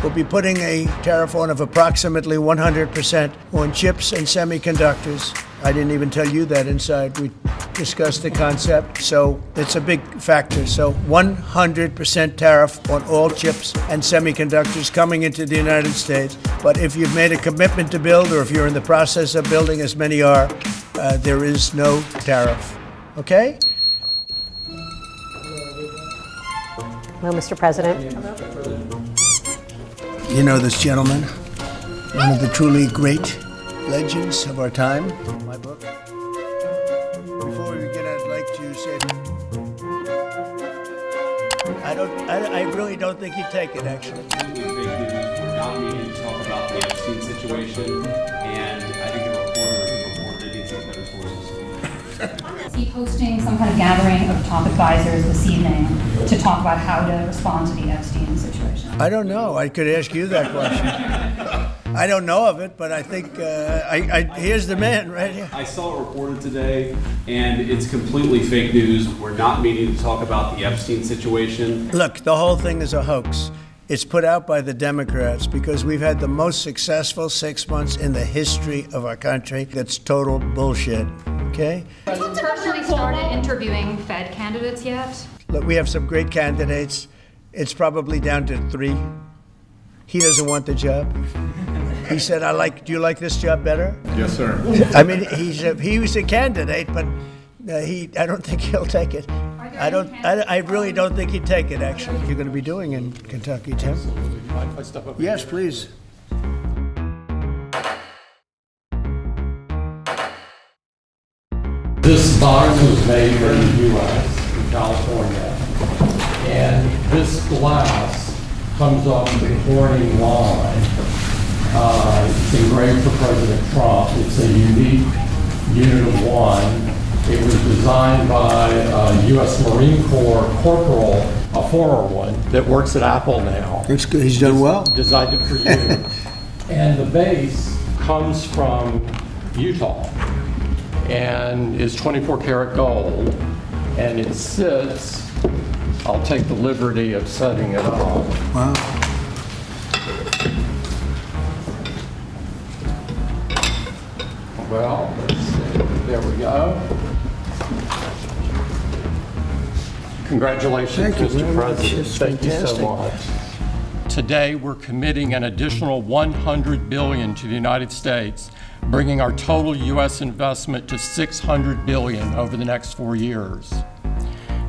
will be putting a tariff on of approximately 100% on chips and semiconductors. I didn't even tell you that inside. We discussed the concept, so it's a big factor. So 100% tariff on all chips and semiconductors coming into the United States. But if you've made a commitment to build, or if you're in the process of building, as many are, there is no tariff. Okay? Hello, Mr. President. You know this gentleman, one of the truly great legends of our time. My book. Before we begin, I'd like to say, I really don't think he'd take it, actually. We're not meeting to talk about the Epstein situation, and I think the reporter needs to get better sources. Is he hosting some kind of gathering of top advisors this evening to talk about how to respond to the Epstein situation? I don't know. I could ask you that question. I don't know of it, but I think here's the man right here. I saw it reported today, and it's completely fake news. We're not meeting to talk about the Epstein situation. Look, the whole thing is a hoax. It's put out by the Democrats because we've had the most successful 6 months in the history of our country. That's total bullshit, okay? Has he personally started interviewing Fed candidates yet? Look, we have some great candidates. It's probably down to 3. He doesn't want the job. He said, do you like this job better? Yes, sir. I mean, he was a candidate, but I don't think he'll take it. I really don't think he'd take it, actually. You're going to be doing in Kentucky, Tim? Mind if I step up? Yes, please. This box was made in the U.S., in California, and this glass comes off the Corning line. It's engraved for President Trump. It's a unique unit of one. It was designed by a U.S. Marine Corps corporal, a former one, that works at Apple now. That's good. He's done well. Designed it for you. And the base comes from Utah and is 24 karat gold. And it sits, I'll take the liberty of setting it up. Wow. Well, let's see. There we go. Congratulations, Thank you Mr. very much. President. It's Thank you fantastic. so much. Today, we're committing an additional $100 billion to the United States, bringing our total U.S. investment to $600 billion over the next 4 years.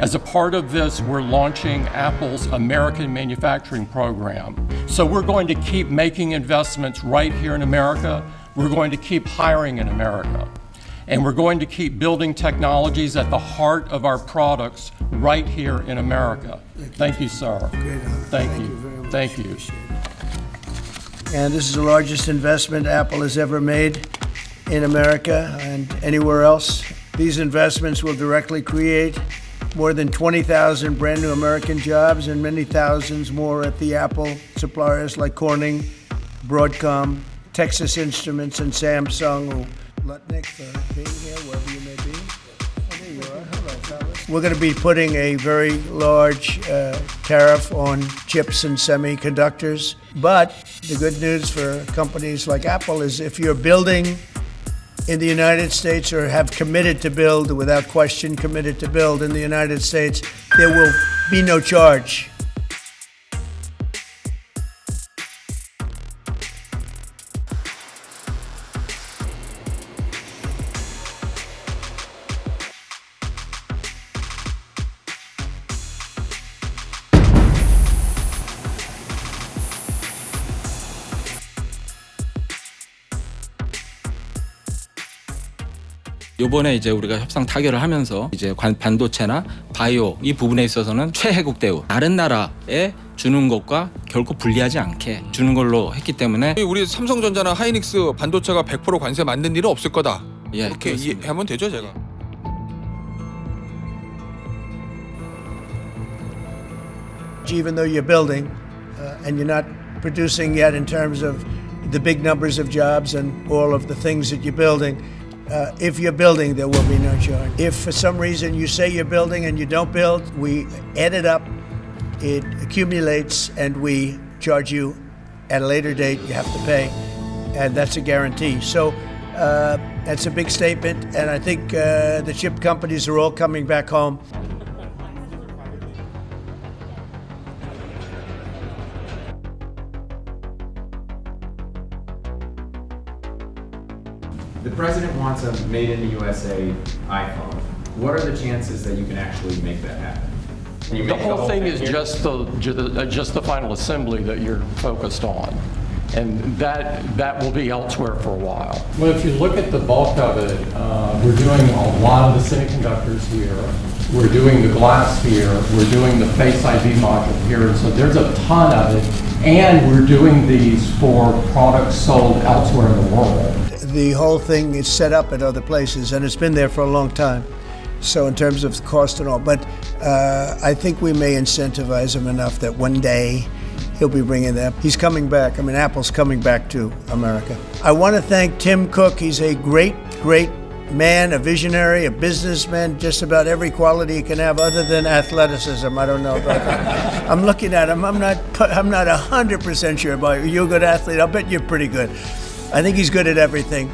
As a part of this, we're launching Apple's American Manufacturing Program. So we're going to keep making investments right here in America. We're going to keep hiring in America. And we're going to keep building technologies at the heart of our products right here in America. Thank you, sir. Thank you. Thank you. And this is the largest investment Apple has ever made in America and anywhere else. These investments will directly create more than 20,000 brand new American jobs and many thousands more at the Apple suppliers like Corning, Broadcom, Texas Instruments, and Samsung. Lutnick for being here, wherever you may be. Oh, there you are. Hello, fellas. We're going to be putting a very large tariff on chips and semiconductors. But the good news for companies like Apple is if you're building in the United States or have committed to build, without question committed to build in the United States, there will be no charge. 요번에 이제 우리가 협상 타결을 하면서 이제 반도체나 바이오 이 부분에 있어서는 최혜국 대우 다른 나라에 주는 것과 결코 불리하지 않게 주는 걸로 했기 때문에 우리 삼성전자나 하이닉스 반도체가 100% 관세 맞는 일은 없을 거다. 예, 이렇게 그렇습니다. 이해하면 되죠, 제가. Even though you're building and you're not producing yet in terms of the big numbers of jobs and all of the things that you're building, if you're building, there will be no charge. If for some reason you say you're building and you don't build, we add it up, it accumulates, and we charge you at a later date, you have to pay, and that's a guarantee. So that's a big statement, and I think the chip companies are all coming back home. The president wants a made in the USA iPhone. What are the chances that you can actually make that happen? Can you The make whole thing is here? just the final assembly that you're focused on. And that will be elsewhere for a while. Well, if you look at the bulk of it, we're doing a lot of the semiconductors here. We're doing the glass here. We're doing the Face ID module here. And so there's a ton of it. And we're doing these for products sold elsewhere in the world. The whole thing is set up at other places, and it's been there for a long time. So in terms of cost and all, but I think we may incentivize him enough that one day he'll be bringing that. He's coming back. I mean, Apple's coming back to America. I want to thank Tim Cook. He's a great, great man, a visionary, a businessman, just about every quality he can have other than athleticism. I don't know about that. I'm looking at him. I'm not 100% sure about you. You're a good athlete. I'll bet you're pretty good. I think he's good at everything.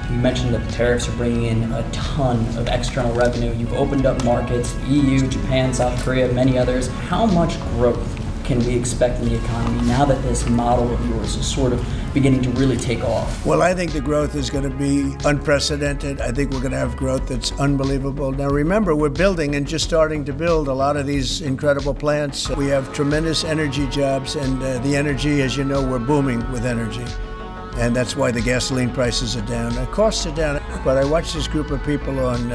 You mentioned that the tariffs are bringing in a ton of external revenue. You've opened up markets, the EU, Japan, South Korea, many others. How much growth can we expect in the economy now that this model of yours is sort of beginning to really take off? Well, I think the growth is going to be unprecedented. I think we're going to have growth that's unbelievable. Now, remember, we're building and just starting to build a lot of these incredible plants. We have tremendous energy jobs, and the energy, as you know, we're booming with energy. And that's why the gasoline prices are down. The costs are down. But I watched this group of people on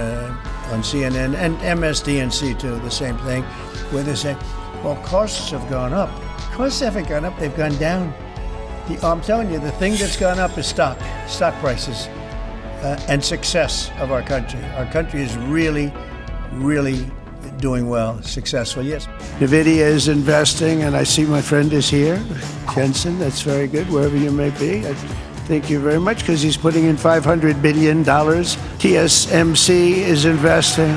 CNN and MSDNC too, the same thing, where they say, well, costs have gone up. Costs haven't gone up, they've gone down. I'm telling you, the thing that's gone up is stock prices, and success of our country. Our country is really, really doing well, successful, yes. NVIDIA is investing, and I see my friend is here, Jensen. That's very good, wherever you may be. Thank you very much, because he's putting in $500 billion. TSMC is investing.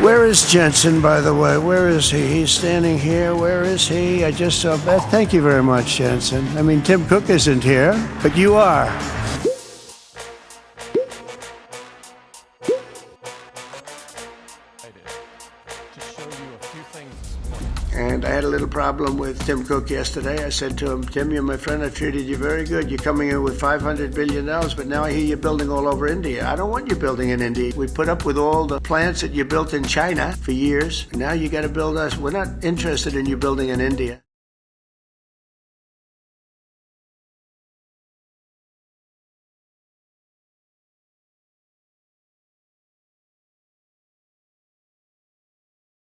Where is Jensen, by the way? Where is he? He's standing here. Where is he? I just saw Beth. Thank you very much, Jensen. I mean, Tim Cook isn't here, but you are. And I had a little problem with Tim Cook yesterday. I said to him, Tim, you're my friend. I treated you very good. You're coming in with $500 billion, but now I hear you're building all over India. I don't want you building in India. We put up with all the plants that you built in China for years. Now you got to build us. We're not interested in you building in India.